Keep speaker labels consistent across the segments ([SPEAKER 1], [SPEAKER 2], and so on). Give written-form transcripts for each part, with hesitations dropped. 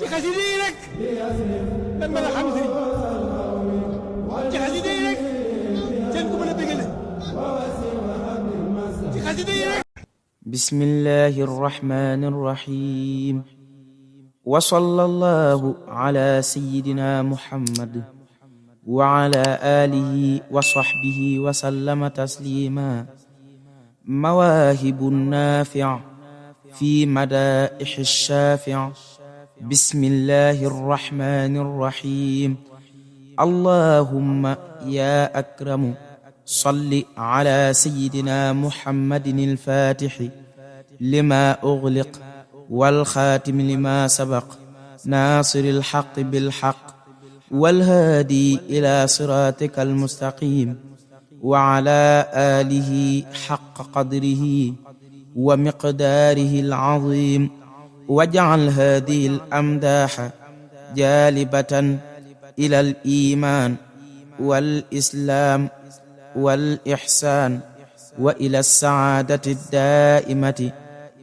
[SPEAKER 1] ci xasida yi rek lan mën a xam sëriñ ci xasida yi rek seen ku mën a bégale ci xasida yi rek.
[SPEAKER 2] bismillahi rrahmani rrahim wa sallallahu ala sayyidina muhammad wa ala alihi wa sahbihi wa sallama taslima mawaahibu naafi' fi madaa'ihi shaafi' bismillahi rrahmani rrahim allahumma ya akramu salli ala sayyidina muhammadin al-faatixi lima ughliq wal xaatimi lima sabaq naasiril haqqi bil haqq wal haadi ila siraatika al-mustaqim wa ala aalihi haqqa qadrihi wa miqdaarihi al-aziim waj'al haadihi al-amdaaha jaalibatan ila al-iimaan wal islaam wal ihsaan wa ila as-saadati ad-daa'imati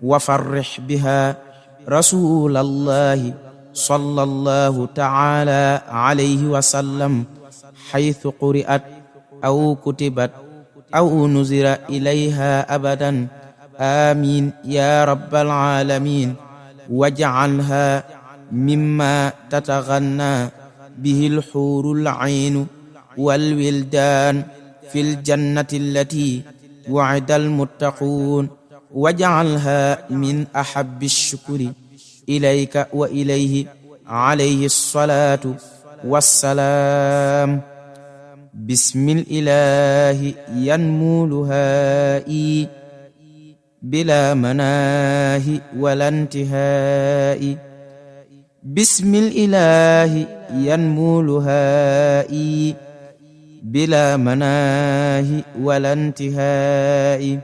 [SPEAKER 2] wa farrih biha rasuulallahi sallallahu ta'ala alayhi wa sallam haythu quri'at aw kutibat aw nuzira ilayha abadan amiin ya rabbal aalamiin waj'alha mimma tataghanna bihi al-huurul 'aynu wal wildaan fil jannati allati wa'ida al-muttaquun waj'alha min ahabbi ash-shukri ilayka wa ilayhi alayhi as-salaatu was-salaam bismil ilaahi yanmu luhaa'i bila manaahi wala intihaa'i bismil ilaahi yanmu luhaa'i bila manaahi wala intihaa'i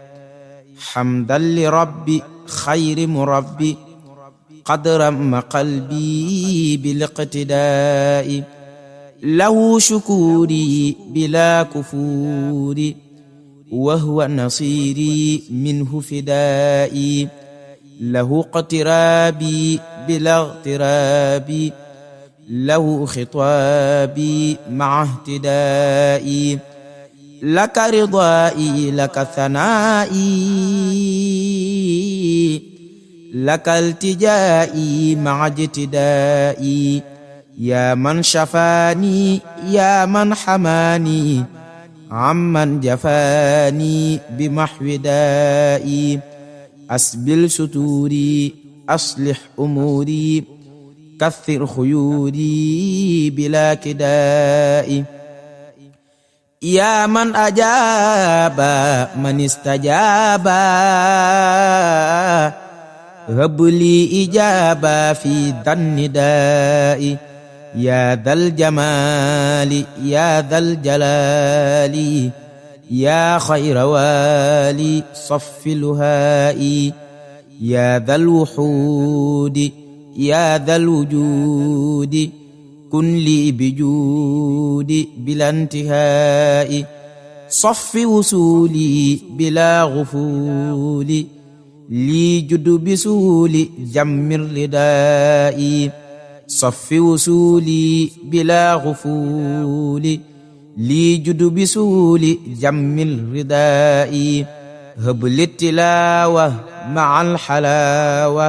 [SPEAKER 2] hamdan li rabbi xayri murabbi qad ramma qalbi bil iqtidaa'i lahu shukuuri bila kufuuri wa huwa nasiiri minhu fidaa'i lahu iqtiraabi bila ightiraabi lahu xitaabi ma'a ihtidaa'i laka ridaa'i laka thanaa'i laka iltijaa'i ma'a ijtidaa'i yaa man shafaani yaa man hamaani amman jafaani bi mahwi daa'i asbil sutuuri aslih umuuri kaththir khuyuuri bila kidaa'i yaa man ajaaba man istajaaba habli ijaaba fi dhanni daa'i yaa dhal jamaali yaa dhal jalaali yaa khayra waali saffi luhaa'i yaa dhal wuhuudi yaa dhal wujuudi kun lii bijuudi bila intihaa'i saffi wusuuli bila ghufuuli lii juddu bisuuli jammir ridaa'i saffi wusuuli bila ghufuuli lii juddu bisuuli jammir ridaa'i habli tilaawa ma'al halaawa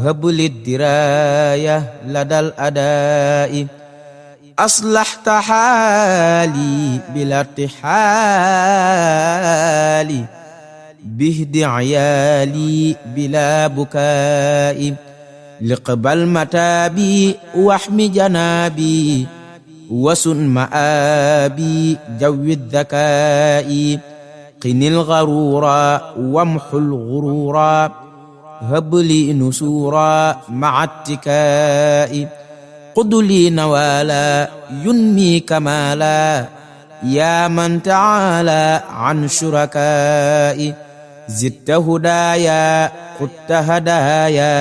[SPEAKER 2] habli diraaya ladal adaa'i aslahta haali bila irtihaali bihdi iyaali bila bukaa'i liqbal mataabi wahmi janaabi wasun ma'aabi jawwid dhakaa'i qinil gharuura wamhul ghuruura habli nusuura ma'attikaa'i qudli nawaala yunmi kamaala yaa man ta'aala an shurakaa'i zitta hudaaya qutta hadaaya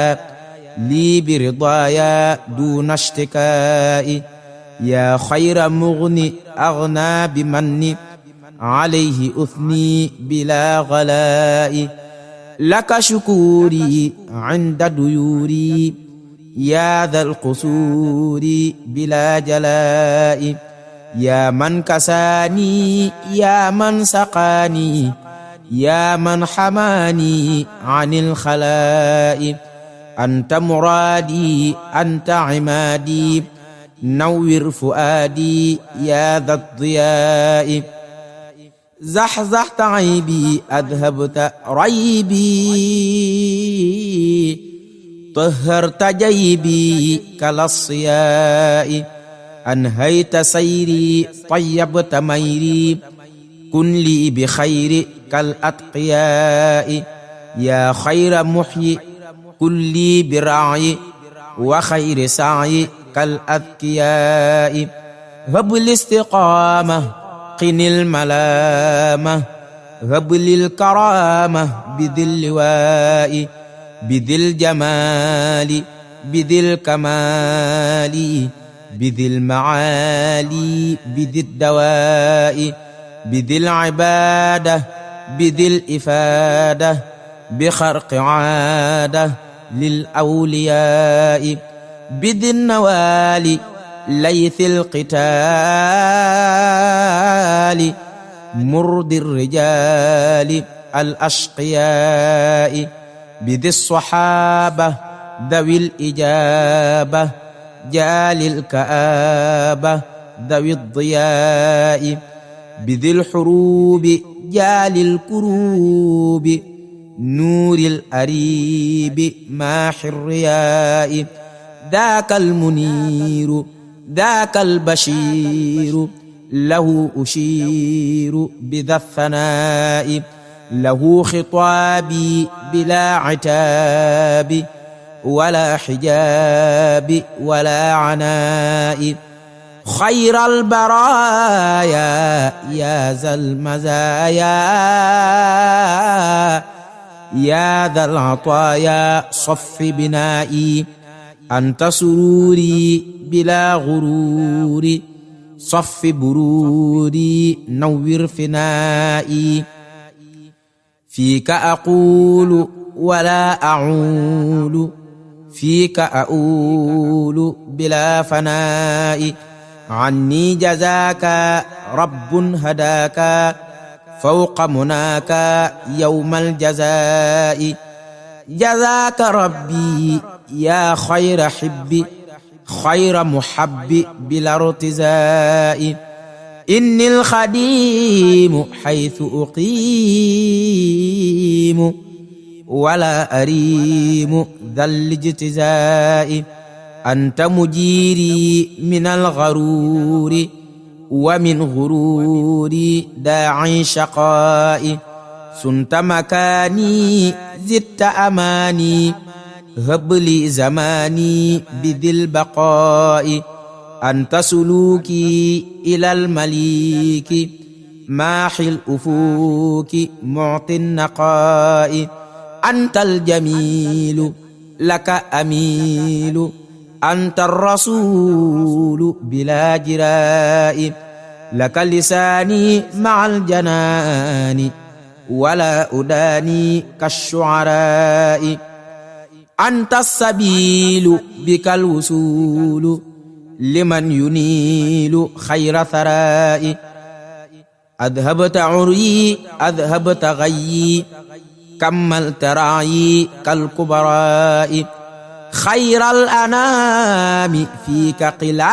[SPEAKER 2] lii biridaaya duuna ishtikaa'i yaa khayra mughni aghnaa bimanni alayhi uthni bilaa ghalaa'i laka shukuuri 'inda duyuuri يا ذا القصور بلا جلاء يا من كساني يا من سقاني يا من حماني عن الخلاء أنت مرادي أنت عمادي نور فؤادي يا ذا الضياء زحزحت عيبي أذهبت ريبي طهرت جيبي كالصياء أنهيت سيري طيبت ميري كن لي بخير كالأتقياء يا خير محيي كن لي برعي وخير سعي كالأذكياء هب الاستقامة قن الملامة هب لي الكرامة بذي اللواء بذي الجمال بذي الكمال بذي المعالي بذي الدواء بذي العبادة بذي الإفادة بخرق عادة للأولياء بذي النوال ليث القتال مرد الرجال الأشقياء بذي الصحابة ذوي الإجابة جال الكآبة ذوي الضياء بذي الحروب جال الكروب نور الأريب ماح الرياء ذاك المنير ذاك البشير له أشير بذا الثناء له خطابي بلا عتاب ولا حجاب ولا عناء خير البرايا يا ذا المزايا يا ذا العطايا صف بنائي أنت سروري بلا غرور صف بروري نور فنائي فيك أقول ولا أعول فيك أؤول بلا فناء عني جزاك رب هداك فوق مناك يوم الجزاء جزاك ربي يا خير حبي خير محب بلا ارتزاء إني الخديم حيث أقيم ولا أريم ذا الاجتزاء أنت مجيري من الغرور ومن غروري داعي شقائي سنت مكاني زدت أماني هب لي زماني بذي البقاء أنت سلوكي إلى المليك ماحي الأفوك معطي النقاء أنت الجميل لك أميل أنت الرسول بلا جراء لك لساني مع الجنان ولا أداني كالشعراء أنت السبيل بك الوصول لمن ينيل خير ثراء أذهبت عري أذهبت غيي كملت رعي كالكبراء خير الأنام فيك قلامي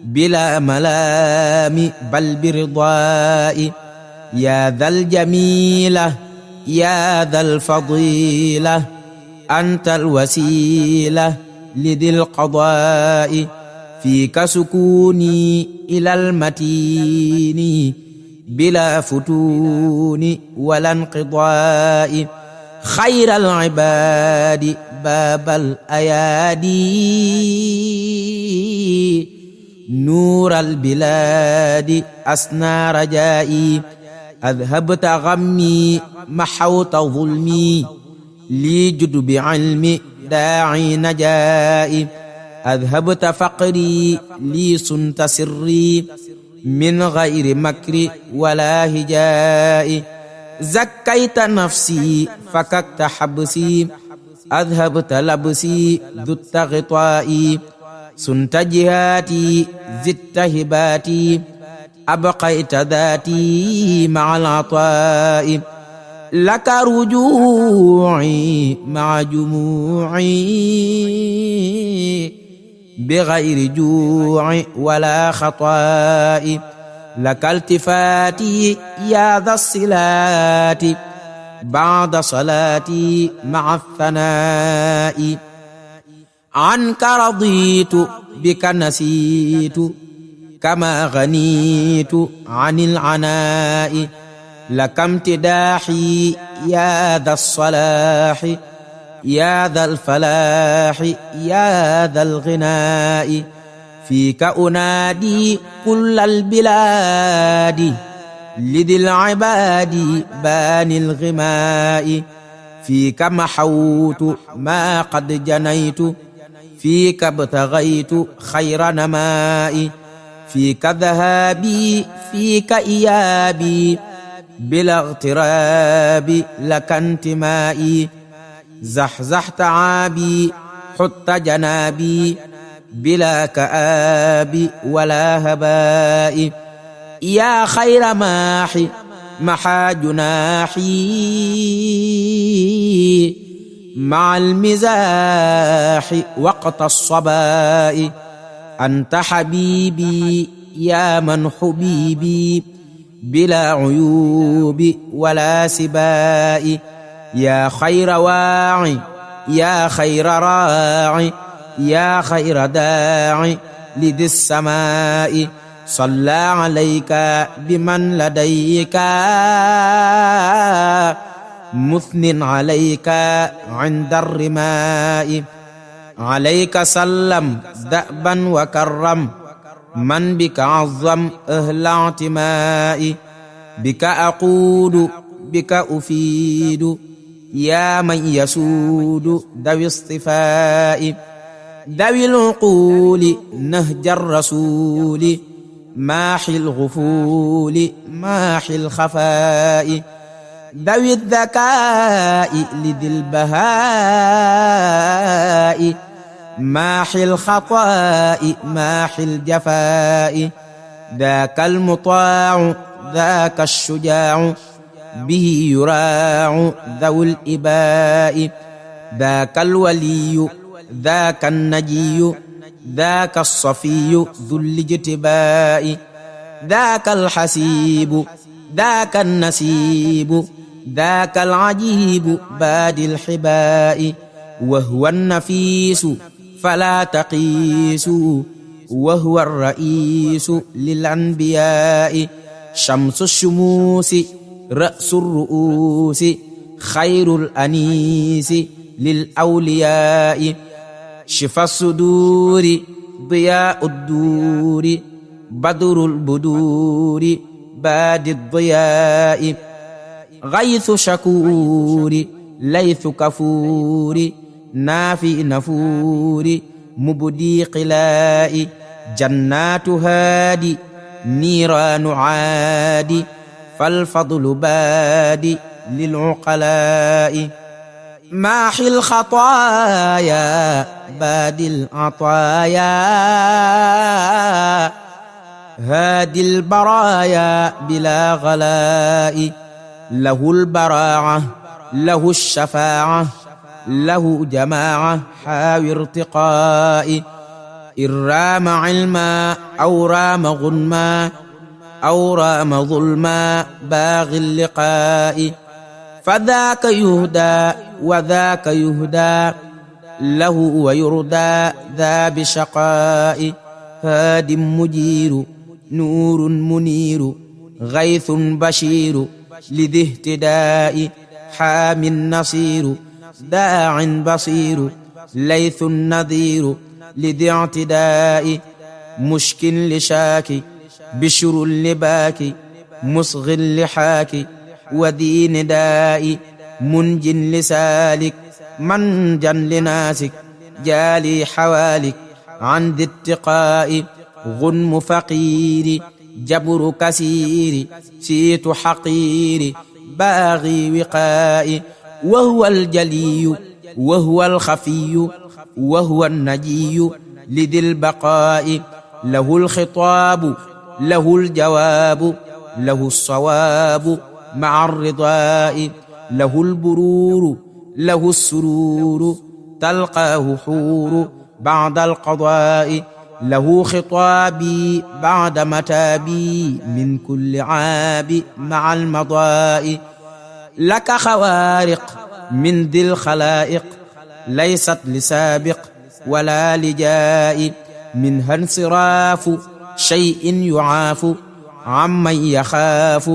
[SPEAKER 2] بلا ملام بل برضاء يا ذا الجميلة يا ذا الفضيلة أنت الوسيلة لذي القضاء فيك سكوني إلى المتين بلا فتون ولا انقضاء خير العباد باب الأيادي نور البلاد أسنى رجائي أذهبت غمي محوت ظلمي لي جد بعلمي داعي نجائي أذهبت فقري لي صنت سري من غير مكر ولا هجاء زكيت نفسي فككت حبسي أذهبت لبسي ذو التغطاء سنت جهاتي زدت هباتي أبقيت ذاتي مع العطاء لك رجوعي مع جموعي بغير جوع ولا خطاء لك التفاتي يا ذا الصلات بعد صلاتي مع الثناء عنك رضيت بك نسيت كما غنيت عن العناء لك امتداحي يا ذا الصلاح يا ذا الفلاح يا ذا الغناء فيك أنادي كل البلاد لذي العباد بان الغماء فيك محوت ما قد جنيت فيك ابتغيت خير نماء فيك ذهابي فيك إيابي بلا اغتراب لك انتمائي زحزحت عابي حط جنابي بلا كآب ولا هباء يا خير ماحي محا جناحي مع المزاح وقت الصباء أنت حبيبي يا من حبيبي بلا عيوب ولا سباء يا خير واعي يا خير راعي يا خير داعي لذي السماء صلى عليك بمن لديك مثن عليك عند الرماء عليك سلم دأبا وكرم من بك عظم أهل اعتماء بك أقود بك أفيد يا من يسود ذوي اصطفاء ذوي العقول نهج الرسول ماحي الغفول ماحي الخفاء ذوي الذكاء لذي البهاء ماحي الخطاء ماحي الجفاء ذاك المطاع ذاك الشجاع به يراع ذو الإباء ذاك الولي ذاك النجي ذاك الصفي ذو الاجتباء ذاك الحسيب ذاك النسيب ذاك العجيب بادي الحباء وهو النفيس فلا تقيس وهو الرئيس للأنبياء شمس الشموس رأس الرؤوس خير الأنيس للأولياء شفى الصدور ضياء الدور بدر البدور باد الضياء غيث شكور ليث كفور نافي نفور مبدي قلاء جنات هادي نيران عادي فالفضل بادي للعقلاء ماحي الخطايا بادي العطايا هادي البرايا بلا غلاء له البراعة له الشفاعة له جماعة حاوي ارتقاء إن رام علما أو رام غنما أو رام ظلما باغي اللقاء فذاك يهدى وذاك يهدى له ويردى ذا بشقاء هاد مجير نور منير غيث بشير لذي اهتداء حام نصير داع بصير ليث نذير لذي اعتداء مشك لشاك بشر لباك مصغ لحاك وذي نداء منج لسالك منجا لناسك جالي حوالك عن ذي اتقاء غنم فقير جبر كسير سيت حقير باغي وقاء وهو الجلي وهو الخفي وهو النجي لذي البقاء له الخطاب له الجواب له الصواب مع الرضاء له البرور له السرور تلقاه حور بعد القضاء له خطابي بعد متابي من كل عاب مع المضاء لك خوارق من ذي الخلائق ليست لسابق ولا لجاء منها انصراف شيء يعاف عمن يخاف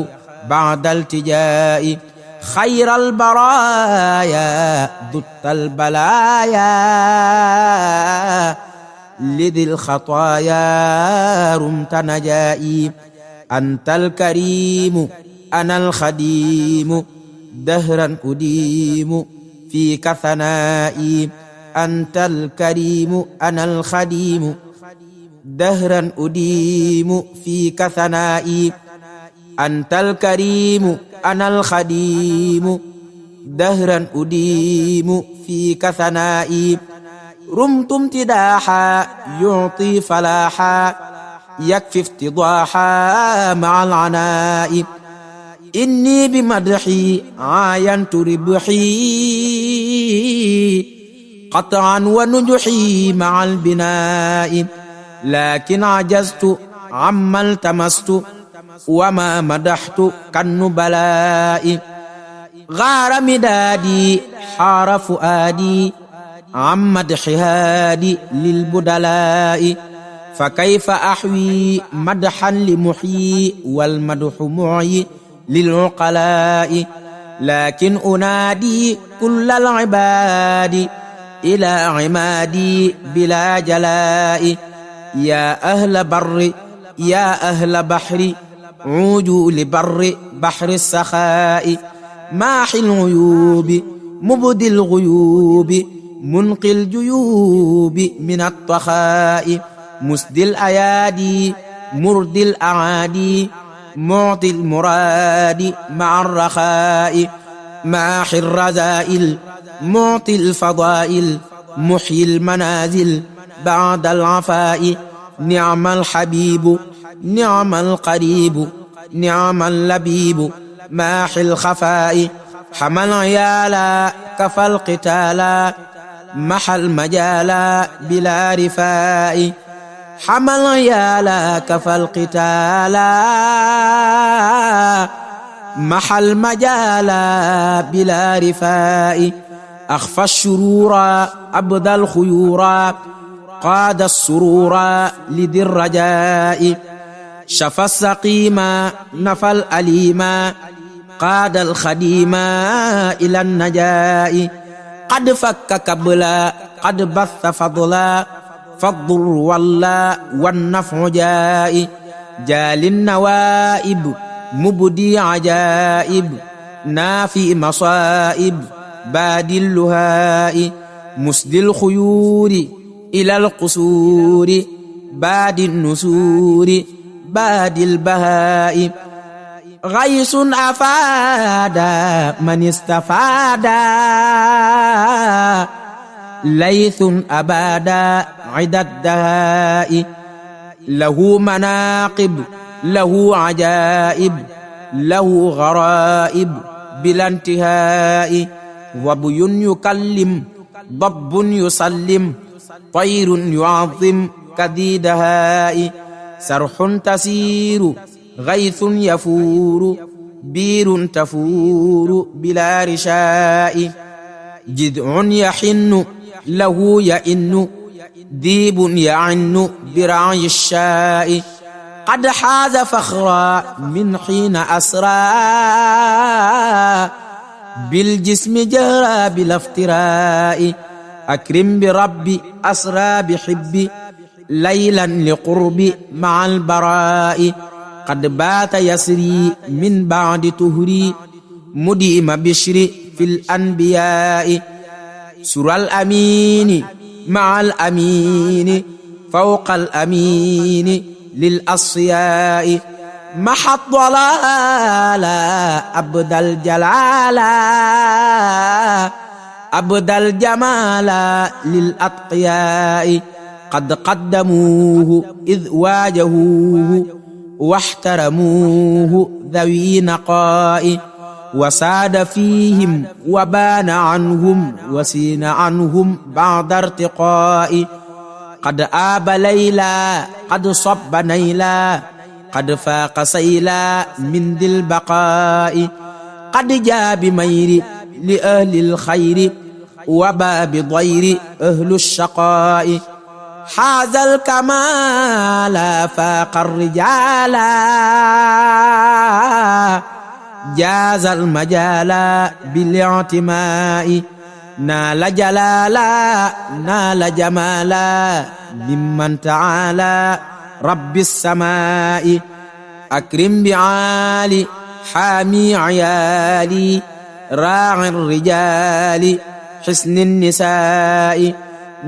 [SPEAKER 2] بعد التجاء خير البرايا ضد البلايا لذي الخطايا رمت نجائي أنت الكريم أنا الخديم دهرا أديم فيك ثنائي أنت الكريم أنا الخديم دهرا أديم فيك ثنائي أنت الكريم أنا الخديم دهرا أديم فيك ثنائي رمت امتداحا يعطي فلاحا يكفي افتضاحا مع العناء إني بمدحي عاينت ربحي قطعا ونجحي مع البناء لكن عجزت عما التمست وما مدحت كالنبلاء غار مدادي حار فؤادي عن مدح هادي للبدلاء فكيف أحوي مدحا لمحيي والمدح معي للعقلاء لكن أنادي كل العباد إلى عمادي بلا جلاء يا أهل بر يا أهل بحر عودوا لبر بحر السخاء ماحي العيوب مبدي الغيوب منقي الجيوب من الطخاء مسدي الأيادي مردي الأعادي معطي المراد مع الرخاء ماحي الرذائل معطي الفضائل محيي المنازل بعد العفاء نعم الحبيب نعم القريب نعم اللبيب ماحي الخفاء حمى العيالا كفى القتالا محى المجالا بلا رفاء حمى العيالا كفى القتالا محى المجالا بلا رفاء أخفى الشرور أبدى الخيورا قاد السرورا لذي الرجاء شفى السقيما نفى الأليما قاد الخديما إلى النجاء قد فك كبلا قد بث فضلا فالضر ولا والنفع جاء جال النوائب مبدي عجائب نافي مصائب بادي اللهاء مسدي الخيور إلى القصور بادي النسور بادي البهاء غيث أفادا من استفادا ليث أبادا عدى الدهاء له مناقب له عجائب له غرائب بلا انتهاء ظبي يكلم ضب يسلم طير يعظم كذي دهاء سرح تسير غيث يفور بير تفور بلا رشاء جذع يحن له يئن ديب يعن برعي الشاء قد حاز فخرا من حين أسرى بالجسم جرى بلا افتراء أكرم بربي أسرى بحبي ليلا لقرب مع البراء قد بات يسري من بعد تهري مديم بشر في الأنبياء سر الأمين مع الأمين فوق الأمين للأصفياء محى الضلال أبدى الجلال أبدى الجمال للأتقياء قد قدموه إذ واجهوه واحترموه ذوي نقاء وساد فيهم وبان عنهم وسين عنهم بعد ارتقاء قد آب ليلا قد صب نيلا قد فاق سيلا من ذي البقاء قد جاء بمير لأهل الخير وبا بضير أهل الشقاء حاز الكمال فاق الرجال جاز المجال بالاعتماء نال جلالا نال جمالا ممن تعالى رب السماء أكرم بعالي حامي عيالي راعي الرجال حسن النساء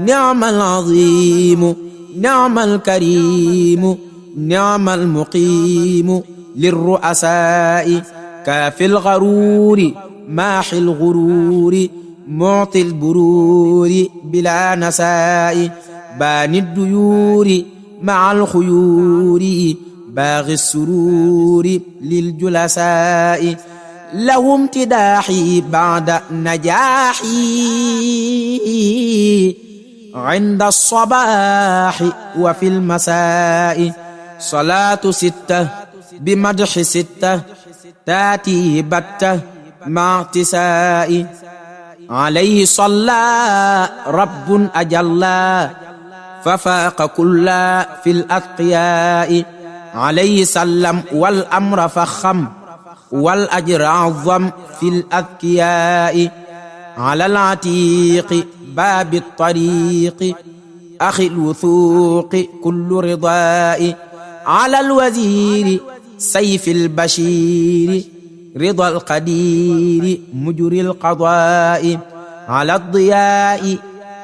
[SPEAKER 2] نعم العظيم نعم الكريم نعم المقيم للرؤساء كافي الغرور ماحي الغرور معطي البرور بلا نساء باني الديور مع الخيور باغي السرور للجلساء له امتداحي بعد نجاحي عند الصباح وفي المساء صلاة ستة بمدح ستة تاتي بتة مع اتساء عليه صلى رب أجلى ففاق كل في الأتقياء عليه سلم والأمر فخم والأجر أعظم في الأذكياء على العتيق باب الطريق أخي الوثوق كل رضاء على الوزير سيف البشير رضا القدير مجري القضاء على الضياء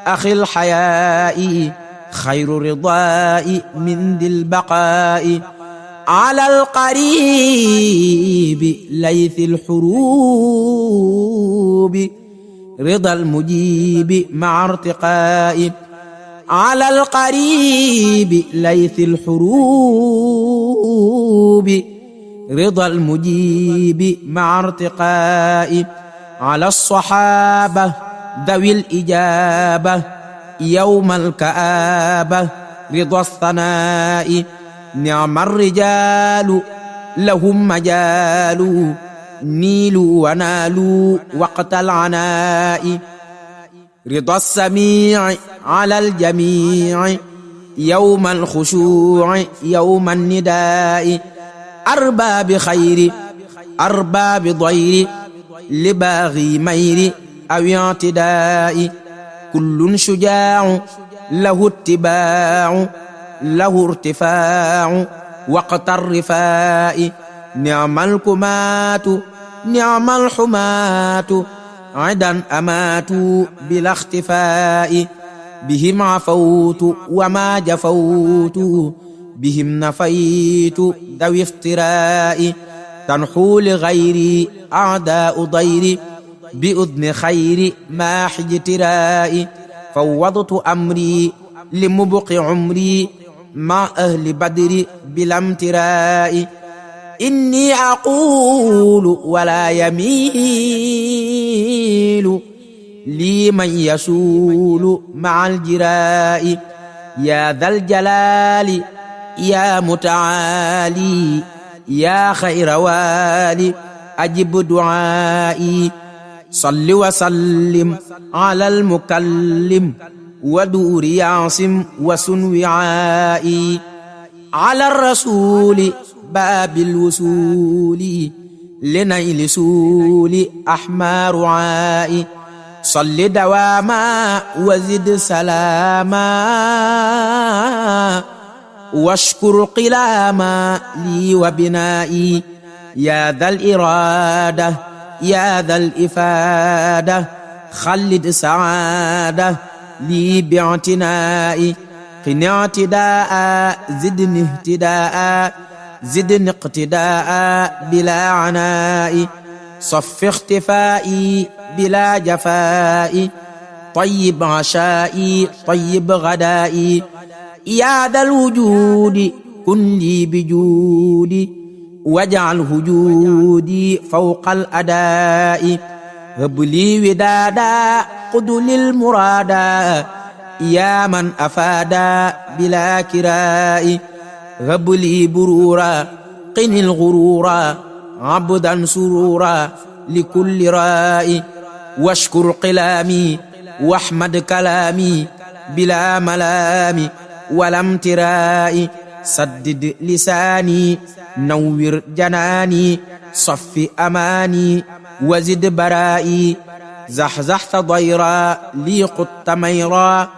[SPEAKER 2] أخي الحياء خير رضاء من ذي البقاء على القريب ليث الحروب رضا المجيب مع ارتقاء على القريب ليث الحروب رضا المجيب مع ارتقاء على الصحابة ذوي الإجابة يوم الكآبة رضا الثناء نعم الرجال لهم مجال نيلوا ونالوا وقت العناء رضا السميع على الجميع يوم الخشوع يوم النداء أربى بخير أربى بضير لباغي مير أو اعتداء كل شجاع له اتباع له ارتفاع وقت الرفاء نعم الكمات نعم الحماة عدا أماتوا بلا اختفاء بهم عفوت وما جفوت بهم نفيت ذوي افتراء تنحو لغيري أعداء ضيري بأذن خير ما اجتراء فوضت أمري لمبق عمري مع أهل بدر بلا امتراء إني أقول ولا يميل لي من يسول مع الجراء يا ذا الجلال يا متعالي يا خير والي أجب دعائي صل وسلم على المكلم ودور يعصم وسن وعائي على الرسول باب الوصول لنيل سول أحمى رعائي صل دواما وزد سلاما واشكر قلاما لي وبنائي يا ذا الإرادة يا ذا الإفادة خلد سعادة لي باعتنائي قني اعتداء زدني اهتداء زدني اقتداء بلا عناء صف اختفائي بلا جفاء طيب عشائي طيب غدائي يا ذا الوجود كن لي بجودي واجعل هجودي فوق الأداء هب لي ودادا قد للمرادا يا من أفادا بلا كراء هب لي برورا قن الغرورا عبدا سرورا لكل راء واشكر قلامي واحمد كلامي بلا ملام ولا امتراء سدد لساني نور جناني صف أماني وزد برائي زحزحت ضيرا لي قدت ميرا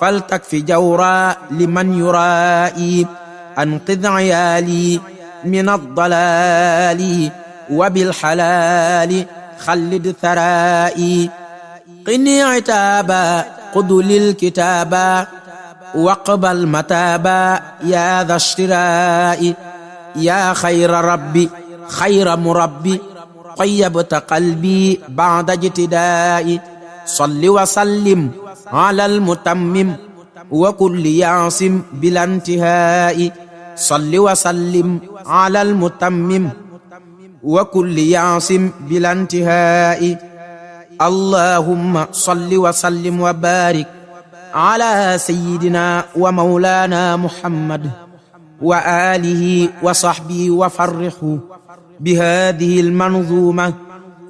[SPEAKER 2] فلتكف جورا لمن يرائي أنقذ عيالي من الضلال وبالحلال خلد ثرائي قني عتابا قد للكتابا واقبل متابا يا ذا اشتراء يا خير ربي خير مربي طيبت قلبي بعد اجتداء صل وسلم على المتمم وكل يعصم بلا انتهاء صل وسلم على المتمم وكل يعصم بلا انتهاء اللهم صل وسلم وبارك على سيدنا ومولانا محمد وآله وصحبه وفرحه بهذه المنظومة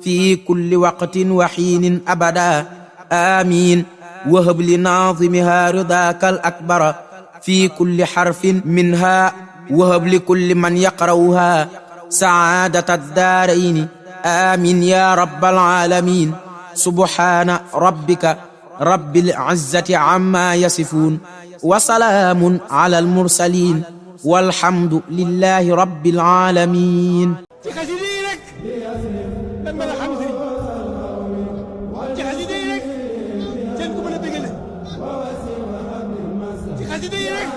[SPEAKER 2] في كل وقت وحين أبدا آمين وهب لناظمها رضاك الأكبر في كل حرف منها وهب لكل من يقرأها سعادة الدارين آمين يا رب العالمين سبحان ربك رب العزة عما يصفون وسلام على المرسلين والحمد لله رب العالمين
[SPEAKER 1] ci xasida yi rek lan mën a xam sëriñ ci xasida yi rek seen ku mën a bégale ci xasida yi rek